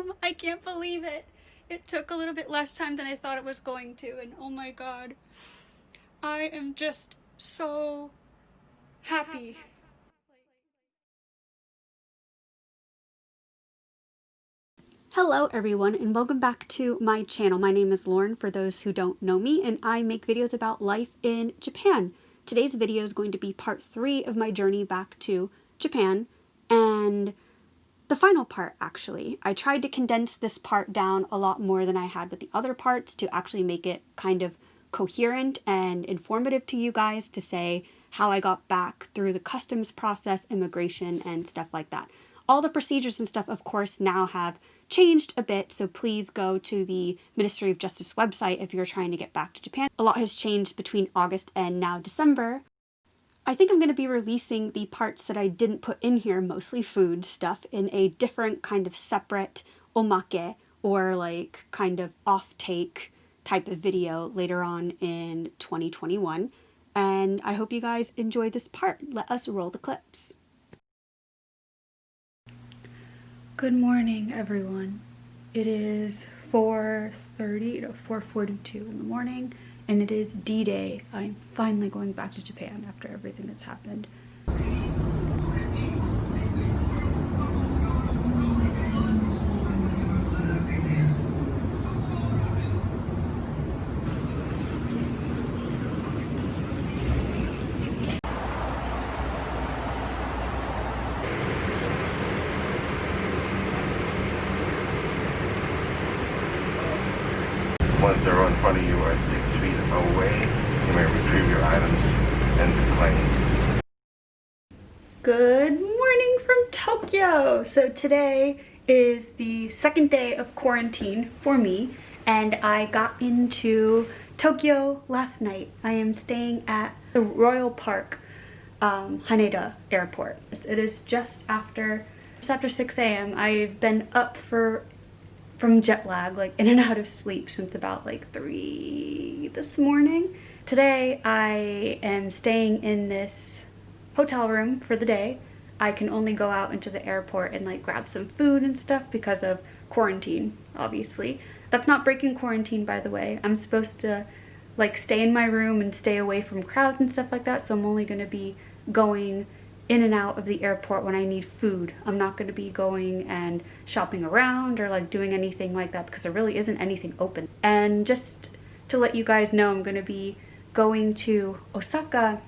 home. I can't believe it. It took a little bit less time than I thought it was going to, and oh my god. I am just so happy. Hello everyone and welcome back to my channel. My name is Lauren for those who don't know me, and I make videos about life in Japan. Today's video is going to be part 3 of my journey back to Japan, and the final part actually. I tried to condense this part down a lot more than I had with the other parts to actually make it kind of coherent and informative to you guys, to say how I got back through the customs process, immigration, and stuff like that. All the procedures and stuff, of course, now have changed a bit, so please go to the Ministry of Justice website if you're trying to get back to Japan. A lot has changed between August and now December. I think I'm going to be releasing the parts that I didn't put in here, mostly food stuff, in a different kind of separate omake or like kind of off-take type of video later on in 2021. And I hope you guys enjoy this part. Let us roll the clips. Good morning, everyone. It is 4:30 to 4:42 in the morning, and it is D-Day. I'm finally going back to Japan after everything that's happened. Once the row in front of you are 6 feet away, you may retrieve your items and claim. Good morning from Tokyo! So today is the second day of quarantine for me, and I got into Tokyo last night. I am staying at the Royal Park Haneda airport. It is just after 6 a.m. I've been up from jet lag, like in and out of sleep, since about like 3 this morning. Today I am staying in this hotel room for the day. I can only go out into the airport and like grab some food and stuff because of quarantine, obviously. That's not breaking quarantine, by the way. I'm supposed to like stay in my room and stay away from crowds and stuff like that, so I'm only going to be going in and out of the airport when I need food. I'm not going to be going and shopping around or like doing anything like that because there really isn't anything open. And just to let you guys know, I'm going to be going to Osaka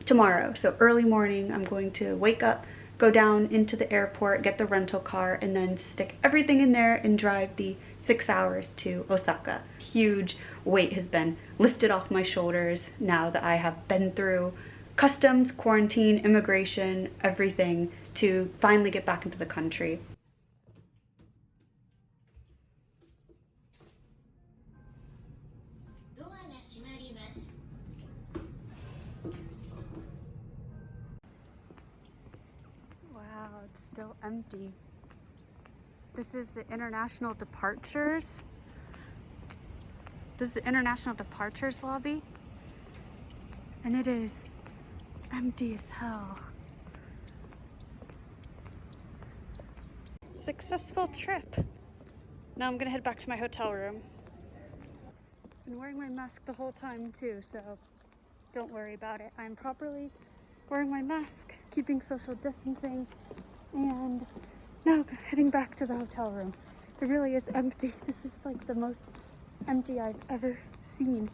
tomorrow. So early morning, I'm going to wake up, go down into the airport, get the rental car, and then stick everything in there and drive the 6 hours to Osaka. Huge weight has been lifted off my shoulders now that I have been through customs, quarantine, immigration, everything, to finally get back into the country. Wow, it's still empty. This is the international departures. This is the international departures lobby, and it is empty as hell. Successful trip. Now I'm gonna head back to my hotel room. Been wearing my mask the whole time too, so don't worry about it. I'm properly wearing my mask, keeping social distancing, and now heading back to the hotel room. It really is empty. This is like the most empty I've ever seen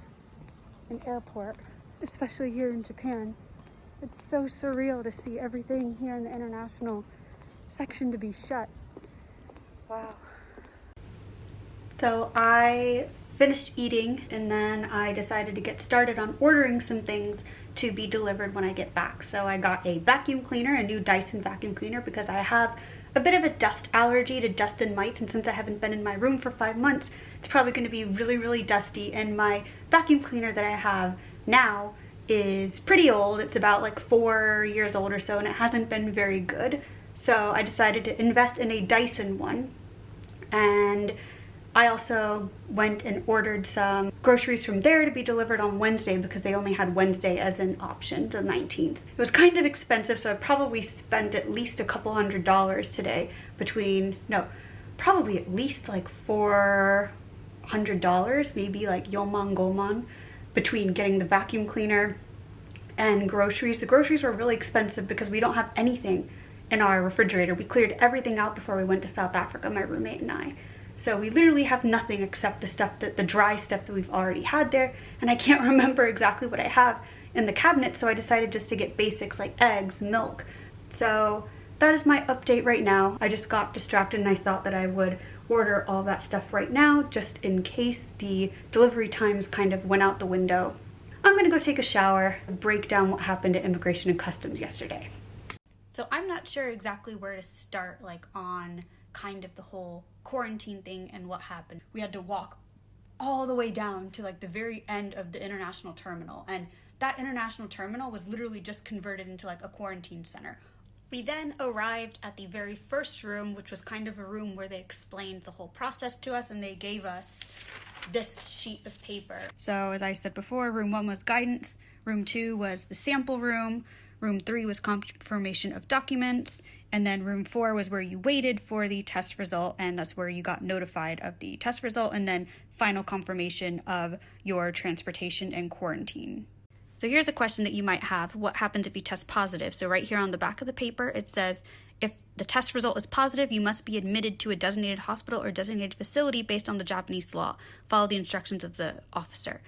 an airport, especially here in Japan. It's so surreal to see everything here in the international section to be shut. Wow. So I finished eating, and then I decided to get started on ordering some things to be delivered when I get back. So I got a vacuum cleaner, a new Dyson vacuum cleaner, because I have a bit of a dust allergy to dust and mites, and since I haven't been in my room for 5 months, it's probably going to be really, really dusty. And my vacuum cleaner that I have now is pretty old. It's about like 4 years old or so, and it hasn't been very good. So I decided to invest in a Dyson one. And I also went and ordered some groceries from there to be delivered on Wednesday, because they only had Wednesday as an option, the 19th. It was kind of expensive, so I probably spent at least a couple $100s today between, no, probably at least like $400, maybe like yoman goman, between getting the vacuum cleaner and groceries. The groceries were really expensive because we don't have anything in our refrigerator. We cleared everything out before we went to South Africa, my roommate and I. So we literally have nothing except the dry stuff that we've already had there, and I can't remember exactly what I have in the cabinet, so I decided just to get basics like eggs, milk. So that is my update right now. I just got distracted and I thought that I would order all that stuff right now just in case the delivery times kind of went out the window. I'm gonna go take a shower and break down what happened at Immigration and Customs yesterday. So I'm not sure exactly where to start, like on kind of the whole quarantine thing and what happened. We had to walk all the way down to like the very end of the international terminal, and that international terminal was literally just converted into like a quarantine center. We then arrived at the very first room, which was kind of a room where they explained the whole process to us, and they gave us this sheet of paper. So as I said before, room 1 was guidance, room 2 was the sample room, room 3 was confirmation of documents, and then room 4 was where you waited for the test result, and that's where you got notified of the test result, and then final confirmation of your transportation and quarantine. So here's a question that you might have. What happens if you test positive? So right here on the back of the paper, it says, if the test result is positive, you must be admitted to a designated hospital or designated facility based on the Japanese law. Follow the instructions of the officer.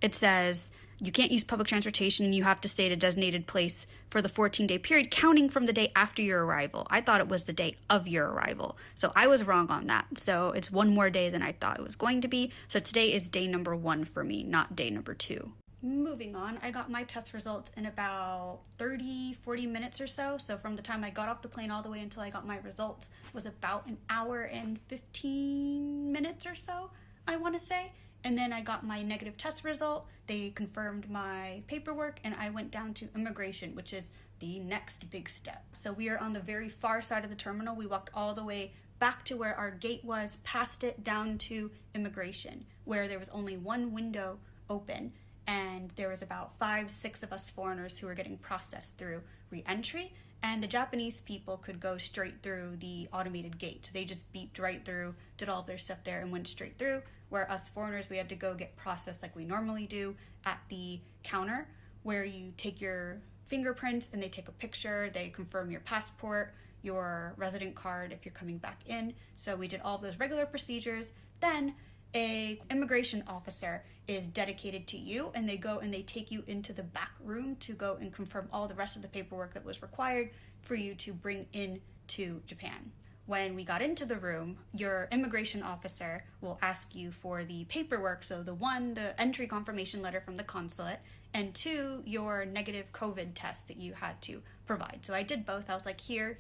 It says you can't use public transportation and you have to stay at a designated place for the 14-day period, counting from the day after your arrival. I thought it was the day of your arrival. So I was wrong on that. So it's one more day than I thought it was going to be. So today is day number 1 for me, not day number 2. Moving on, I got my test results in about 30-40 minutes or so. So from the time I got off the plane all the way until I got my results was about an hour and 15 minutes or so, I want to say. And then I got my negative test result. They confirmed my paperwork and I went down to immigration, which is the next big step. So we are on the very far side of the terminal. We walked all the way back to where our gate was, past it, down to immigration, where there was only one window open. And there was about 5-6 of us foreigners who were getting processed through re-entry, and the Japanese people could go straight through the automated gate. So they just beeped right through, did all their stuff there and went straight through, where us foreigners, we had to go get processed like we normally do at the counter, where you take your fingerprints and they take a picture, they confirm your passport, your resident card if you're coming back in. So we did all those regular procedures. Then a immigration officer is dedicated to you, and they go and they take you into the back room to go and confirm all the rest of the paperwork that was required for you to bring in to Japan. When we got into the room, your immigration officer will ask you for the paperwork. So the entry confirmation letter from the consulate, and 2, your negative COVID test that you had to provide. So I did both. I was like, here,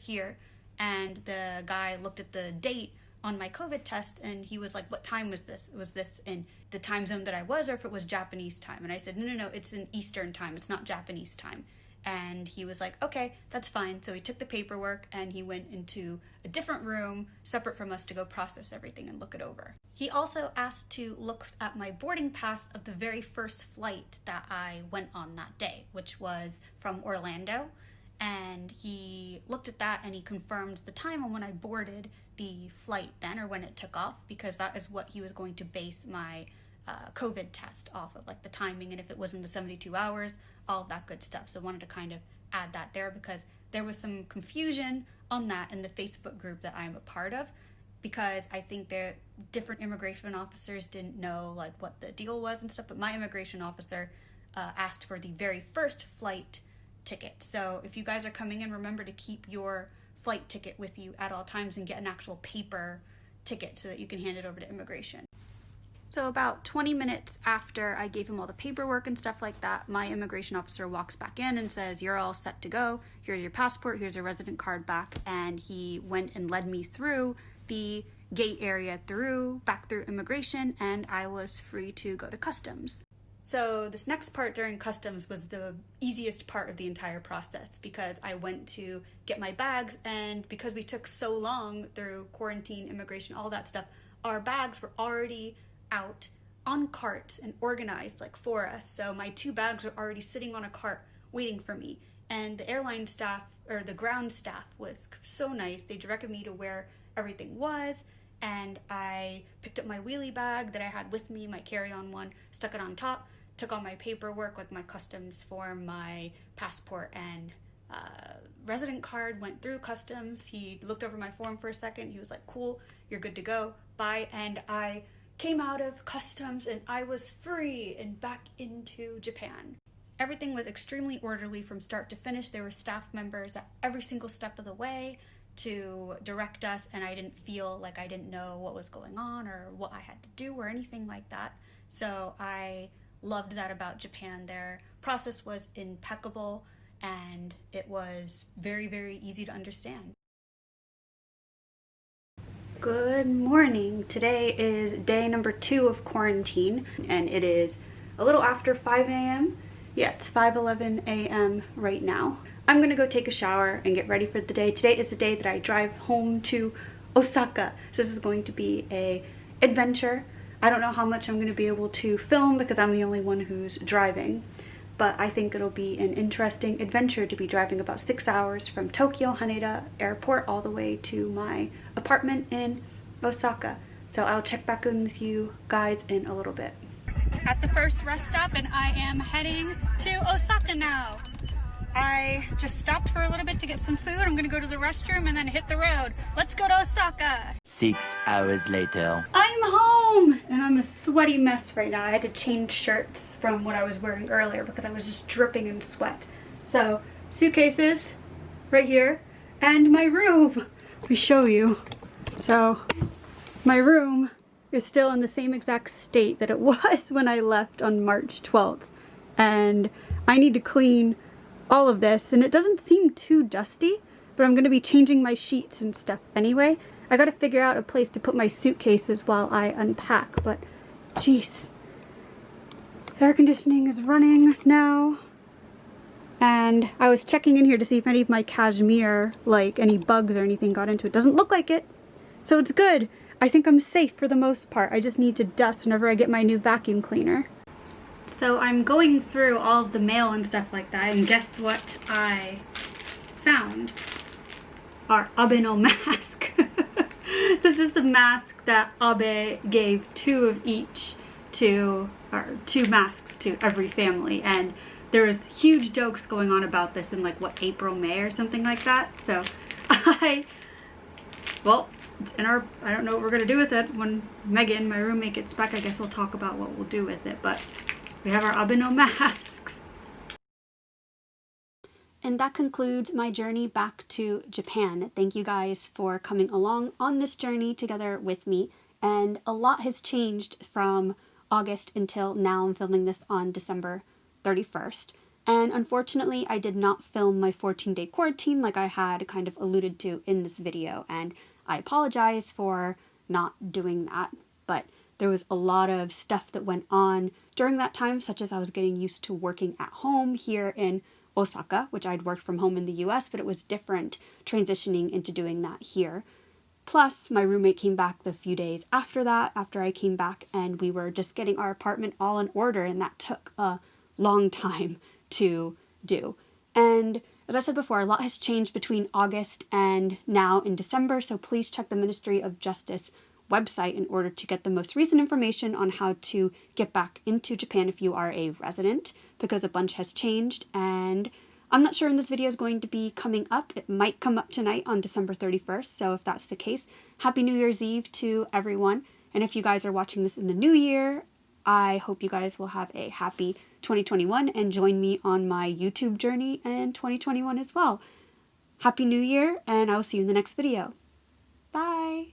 and the guy looked at the date on my COVID test and he was like, what time was this? Was this in the time zone that I was, or if it was Japanese time? And I said, no, it's in Eastern time. It's not Japanese time. And he was like, okay, that's fine. So he took the paperwork and he went into a different room separate from us to go process everything and look it over. He also asked to look at my boarding pass of the very first flight that I went on that day, which was from Orlando. And he looked at that and he confirmed the time on when I boarded the flight then, or when it took off, because that is what he was going to base my COVID test off of, like the timing and if it was in the 72 hours, all of that good stuff. So I wanted to kind of add that there because there was some confusion on that in the Facebook group that I'm a part of, because I think that different immigration officers didn't know like what the deal was and stuff, but my immigration officer asked for the very first flight ticket. So if you guys are coming in, remember to keep your flight ticket with you at all times and get an actual paper ticket so that you can hand it over to immigration. So about 20 minutes after I gave him all the paperwork and stuff like that, my immigration officer walks back in and says, you're all set to go. Here's your passport, here's your resident card back. And he went and led me through the gate area back through immigration, and I was free to go to customs. So this next part during customs was the easiest part of the entire process, because I went to get my bags, and because we took so long through quarantine, immigration, all that stuff, our bags were already out on carts and organized like for us. So my 2 bags were already sitting on a cart waiting for me, and the airline staff, or the ground staff, was so nice. They directed me to where everything was, and I picked up my wheelie bag that I had with me, my carry-on one, stuck it on top, took all my paperwork, like my customs form, my passport, and resident card, went through customs. He looked over my form for a second. He was like, cool, you're good to go, bye. And I came out of customs and I was free and back into Japan. Everything was extremely orderly from start to finish. There were staff members at every single step of the way to direct us, and I didn't feel like I didn't know what was going on or what I had to do or anything like that. So I loved that about Japan. Their process was impeccable and it was very, very easy to understand. Good morning. Today is day number 2 of quarantine, and it is a little after 5 a.m. Yeah, it's 5:11 a.m. right now. I'm gonna go take a shower and get ready for the day. Today is the day that I drive home to Osaka. So this is going to be a adventure. I don't know how much I'm gonna be able to film because I'm the only one who's driving, but I think it'll be an interesting adventure to be driving about 6 hours from Tokyo Haneda Airport all the way to my apartment in Osaka. So I'll check back in with you guys in a little bit. At the first rest stop, and I am heading to Osaka now. I just stopped for a little bit to get some food. I'm gonna go to the restroom and then hit the road. Let's go to Osaka. 6 hours later. I'm home and I'm a sweaty mess right now. I had to change shirts from what I was wearing earlier because I was just dripping in sweat. So suitcases right here and my room. Let me show you. So my room is still in the same exact state that it was when I left on March 12th. And I need to clean all of this, and it doesn't seem too dusty, but I'm gonna be changing my sheets and stuff anyway. I gotta figure out a place to put my suitcases while I unpack, but jeez. Air conditioning is running now, and I was checking in here to see if any of my cashmere, like any bugs or anything got into it. Doesn't look like it, so it's good. I think I'm safe for the most part. I just need to dust whenever I get my new vacuum cleaner. So I'm going through all of the mail and stuff like that, and guess what I found? Our Abe no mask. This is the mask that Abe gave 2 of each to, or 2 masks to every family, and there was huge jokes going on about this in like, what, April, May or something like that. So well, it's in our, I don't know what we're gonna do with it. When Megan, my roommate, gets back, I guess we'll talk about what we'll do with it, but we have our Abe no masks. And that concludes my journey back to Japan. Thank you guys for coming along on this journey together with me. And a lot has changed from August until now. I'm filming this on December 31st. And unfortunately, I did not film my 14-day quarantine like I had kind of alluded to in this video. And I apologize for not doing that. But there was a lot of stuff that went on during that time, such as I was getting used to working at home here in Osaka, which I'd worked from home in the US, but it was different transitioning into doing that here. Plus, my roommate came back the few days after that, after I came back, and we were just getting our apartment all in order, and that took a long time to do. And as I said before, a lot has changed between August and now in December, so please check the Ministry of Justice website in order to get the most recent information on how to get back into Japan if you are a resident, because a bunch has changed, and I'm not sure when this video is going to be coming up. It might come up tonight on December 31st, so if that's the case, Happy New Year's Eve to everyone. And if you guys are watching this in the new year, I hope you guys will have a happy 2021 and join me on my YouTube journey in 2021 as well. Happy New Year, and I will see you in the next video. Bye!